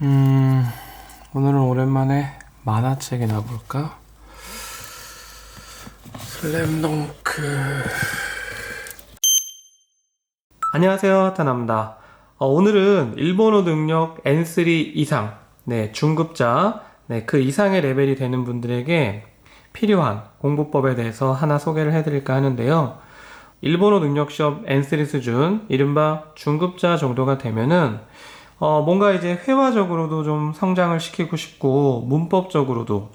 음, 오늘은 오랜만에 만화책이나 볼까? 슬램덩크. 안녕하세요, 타나입니다. 오늘은 일본어 능력 N3 이상, 중급자, 그 이상의 레벨이 되는 분들에게 필요한 공부법에 대해서 하나 소개를 해드릴까 하는데요. 일본어 능력 시험 N3 수준, 이른바 중급자 정도가 되면은 뭔가 이제 회화적으로도 좀 성장을 시키고 싶고, 문법적으로도,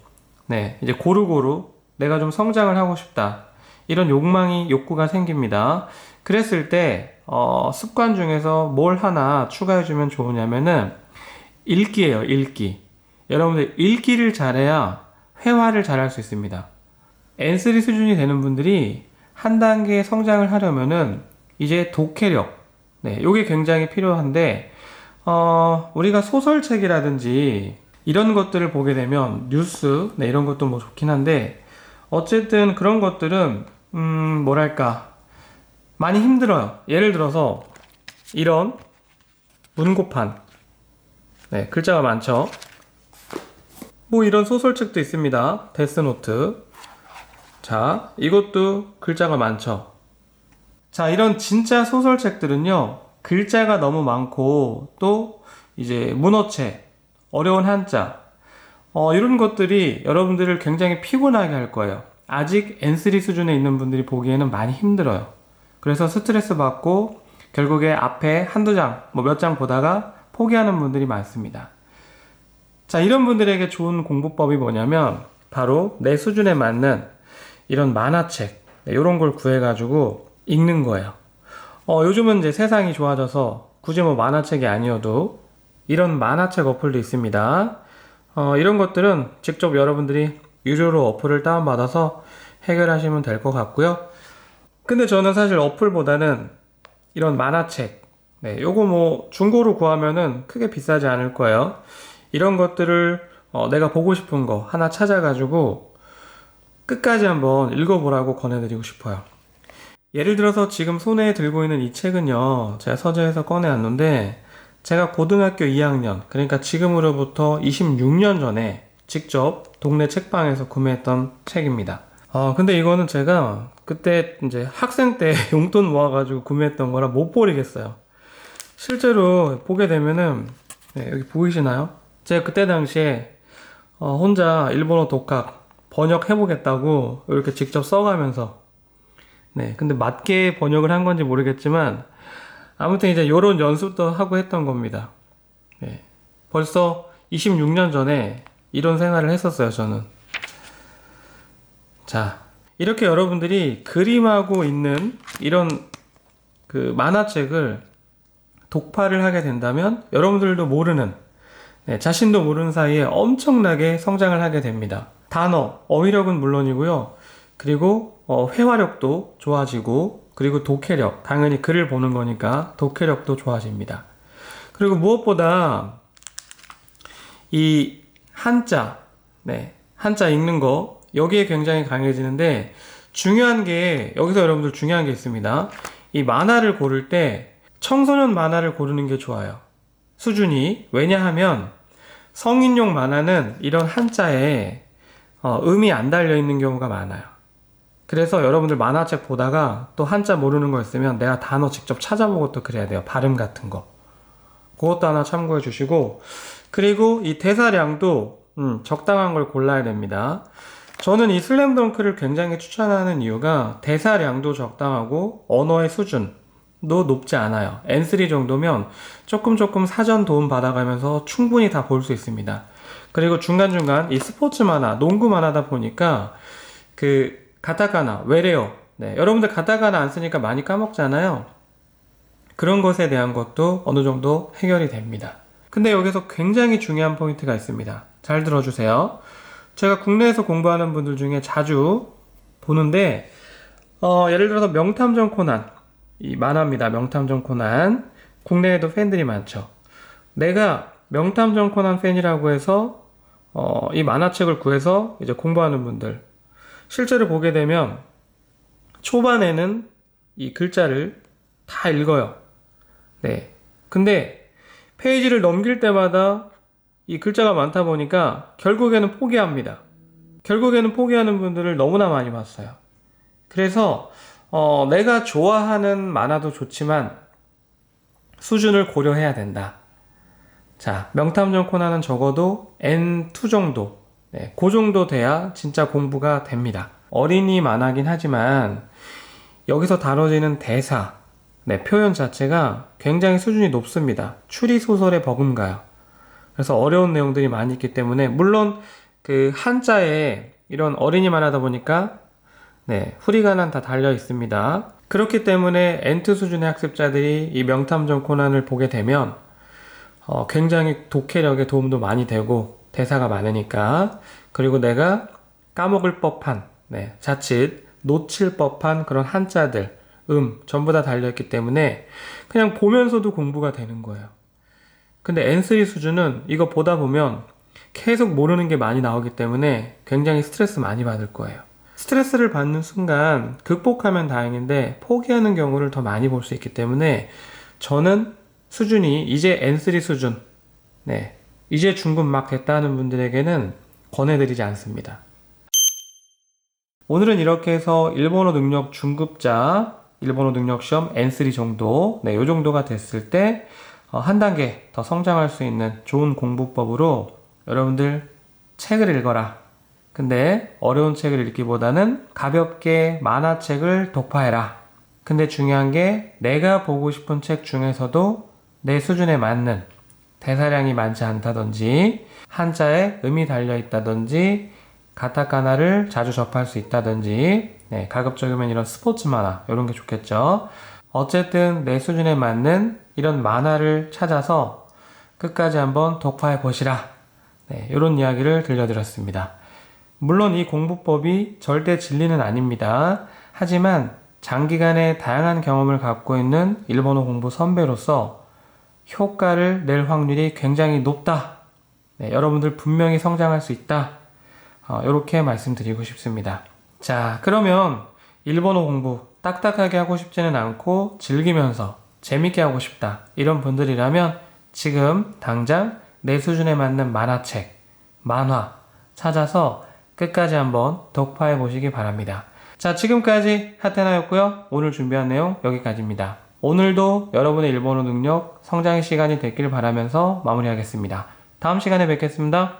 이제 고루고루 내가 좀 성장을 하고 싶다. 이런 욕구가 생깁니다. 그랬을 때, 습관 중에서 뭘 하나 추가해주면 좋으냐면은, 읽기예요, 읽기. 여러분들, 읽기를 잘해야 회화를 잘할 수 있습니다. N3 수준이 되는 분들이 한 단계 성장을 하려면은, 이제 독해력, 요게 굉장히 필요한데, 우리가 소설책이라든지 이런 것들을 보게 되면 뉴스, 이런 것도 뭐 좋긴 한데 어쨌든 그런 것들은 뭐랄까 많이 힘들어요. 예를 들어서 이런 문고판, 글자가 많죠. 뭐 이런 소설책도 있습니다. 데스노트. 자, 이것도 글자가 많죠. 자, 이런 진짜 소설책들은요, 글자가 너무 많고, 또, 이제, 문어체, 어려운 한자, 이런 것들이 여러분들을 굉장히 피곤하게 할 거예요. 아직 N3 수준에 있는 분들이 보기에는 많이 힘들어요. 그래서 스트레스 받고, 결국에 앞에 한두 장, 뭐 몇 장 보다가 포기하는 분들이 많습니다. 자, 이런 분들에게 좋은 공부법이 뭐냐면, 바로 내 수준에 맞는 이런 만화책, 이런 걸 구해가지고 읽는 거예요. 요즘은 이제 세상이 좋아져서 굳이 뭐 만화책이 아니어도 이런 만화책 어플도 있습니다. 이런 것들은 직접 여러분들이 유료로 어플을 다운받아서 해결하시면 될 것 같고요. 근데 저는 사실 어플보다는 이런 만화책, 요거 뭐 중고로 구하면은 크게 비싸지 않을 거예요. 이런 것들을 내가 보고 싶은 거 하나 찾아가지고 끝까지 한번 읽어보라고 권해드리고 싶어요. 예를 들어서 지금 손에 들고 있는 이 책은요, 제가 서재에서 꺼내왔는데, 제가 고등학교 2학년, 그러니까 지금으로부터 26년 전에 직접 동네 책방에서 구매했던 책입니다. 근데 이거는 제가 그때 이제 학생 때 용돈 모아가지고 구매했던 거라 못 버리겠어요. 실제로 보게 되면은, 여기 보이시나요? 제가 그때 당시에 혼자 일본어 독학 번역해보겠다고 이렇게 직접 써가면서 근데 맞게 번역을 한 건지 모르겠지만, 아무튼 이제 요런 연습도 하고 했던 겁니다. 벌써 26년 전에 이런 생활을 했었어요, 저는. 자, 이렇게 여러분들이 그림하고 있는 이런 그 만화책을 독파를 하게 된다면, 여러분들도 모르는, 자신도 모르는 사이에 엄청나게 성장을 하게 됩니다. 단어, 어휘력은 물론이고요. 그리고 회화력도 좋아지고, 그리고 독해력, 당연히 글을 보는 거니까 독해력도 좋아집니다. 그리고 무엇보다 이 한자, 한자 읽는 거, 여기에 굉장히 강해지는데, 여기서 여러분들 중요한 게 있습니다. 이 만화를 고를 때 청소년 만화를 고르는 게 좋아요. 수준이. 왜냐하면 성인용 만화는 이런 한자에 음이 안 달려 있는 경우가 많아요. 그래서 여러분들 만화책 보다가 또 한자 모르는 거 있으면 내가 단어 직접 찾아보고 또 그래야 돼요. 발음 같은 거. 그것도 하나 참고해 주시고, 그리고 이 대사량도 적당한 걸 골라야 됩니다. 저는 이 슬램덩크를 굉장히 추천하는 이유가 대사량도 적당하고 언어의 수준도 높지 않아요. N3 정도면 조금 사전 도움 받아가면서 충분히 다 볼 수 있습니다. 그리고 중간중간 이 스포츠 만화, 농구 만화다 보니까 가타카나, 외래어. 여러분들 가타카나 안 쓰니까 많이 까먹잖아요. 그런 것에 대한 것도 어느 정도 해결이 됩니다. 근데 여기서 굉장히 중요한 포인트가 있습니다. 잘 들어주세요. 제가 국내에서 공부하는 분들 중에 자주 보는데, 예를 들어서 명탐정 코난, 이 만화입니다. 명탐정 코난. 국내에도 팬들이 많죠. 내가 명탐정 코난 팬이라고 해서, 이 만화책을 구해서 이제 공부하는 분들, 실제로 보게 되면 초반에는 이 글자를 다 읽어요. 근데 페이지를 넘길 때마다 이 글자가 많다 보니까 결국에는 포기합니다. 결국에는 포기하는 분들을 너무나 많이 봤어요. 그래서 내가 좋아하는 만화도 좋지만 수준을 고려해야 된다. 자, 명탐정 코난은 적어도 N2 정도, 네, 그 정도 돼야 진짜 공부가 됩니다. 어린이 만화긴 하지만 여기서 다뤄지는 대사, 네, 표현 자체가 굉장히 수준이 높습니다. 추리소설에 버금가요. 그래서 어려운 내용들이 많이 있기 때문에, 물론 그 한자에 이런 어린이 만화다 보니까 네, 후리가난 다 달려 있습니다. 그렇기 때문에 N2 수준의 학습자들이 이 명탐정 코난을 보게 되면 굉장히 독해력에 도움도 많이 되고 대사가 많으니까, 그리고 내가 까먹을 법한, 네, 자칫 놓칠 법한 그런 한자들, 전부 다 달려있기 때문에 그냥 보면서도 공부가 되는 거예요. 근데 N3 수준은 이거 보다 보면 계속 모르는 게 많이 나오기 때문에 굉장히 스트레스 많이 받을 거예요. 스트레스를 받는 순간 극복하면 다행인데 포기하는 경우를 더 많이 볼 수 있기 때문에 저는 수준이 이제 N3 수준, 네, 이제 중급 막 됐다는 분들에게는 권해드리지 않습니다. 오늘은 이렇게 해서 일본어 능력 중급자, 일본어 능력 시험 N3 정도, 네, 요 정도가 됐을 때 한 단계 더 성장할 수 있는 좋은 공부법으로 여러분들 책을 읽어라. 근데 어려운 책을 읽기보다는 가볍게 만화책을 독파해라. 근데 중요한 게 내가 보고 싶은 책 중에서도 내 수준에 맞는, 대사량이 많지 않다든지 한자에 음이 달려있다든지 가타카나를 자주 접할 수 있다든지, 네, 가급적이면 이런 스포츠 만화 이런 게 좋겠죠. 어쨌든 내 수준에 맞는 이런 만화를 찾아서 끝까지 한번 독파해 보시라. 네, 이런 이야기를 들려드렸습니다. 물론 이 공부법이 절대 진리는 아닙니다. 하지만 장기간의 다양한 경험을 갖고 있는 일본어 공부 선배로서 효과를 낼 확률이 굉장히 높다. 네, 여러분들 분명히 성장할 수 있다. 이렇게 말씀드리고 싶습니다. 자, 그러면 일본어 공부 딱딱하게 하고 싶지는 않고 즐기면서 재밌게 하고 싶다. 이런 분들이라면 지금 당장 내 수준에 맞는 만화책, 만화 찾아서 끝까지 한번 독파해 보시기 바랍니다. 자, 지금까지 하테나였고요. 오늘 준비한 내용 여기까지입니다. 오늘도 여러분의 일본어 능력 성장의 시간이 됐길 바라면서 마무리하겠습니다. 다음 시간에 뵙겠습니다.